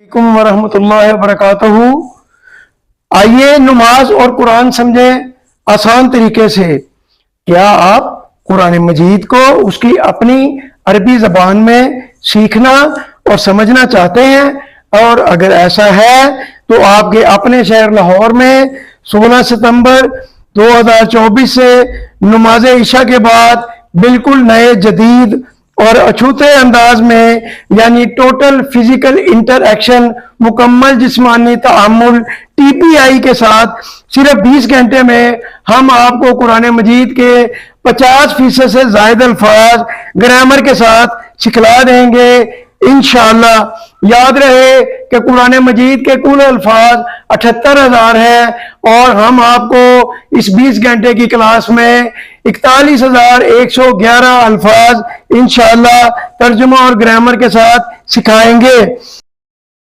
अलैकुम वरहमतुल्लाहि वबरकातुहू। आइए नमाज और कुरान समझें आसान तरीके से। क्या आप कुरान मजीद को उसकी अपनी अरबी ज़बान में सीखना और समझना चाहते हैं? और अगर ऐसा है तो आपके अपने शहर लाहौर में 16 सितंबर 2024 से नमाज इशा के बाद बिल्कुल नए जदीद और अछूते अंदाज में यानी टोटल फिजिकल इंटरएक्शन, मुकम्मल जिस्मानी तामुल TPI के साथ सिर्फ 20 घंटे में हम आपको कुरान मजीद के 50% से ज़ायद अल्फाज ग्रामर के साथ सिखला देंगे इंशाअल्लाह। याद रहे कि कुरान मजीद के कुल अल्फाज 78,000 हैं और हम आपको इस 20 घंटे की क्लास में 41,111 अल्फाज इंशाअल्लाह तर्जुमा और ग्रामर के साथ सिखाएंगे।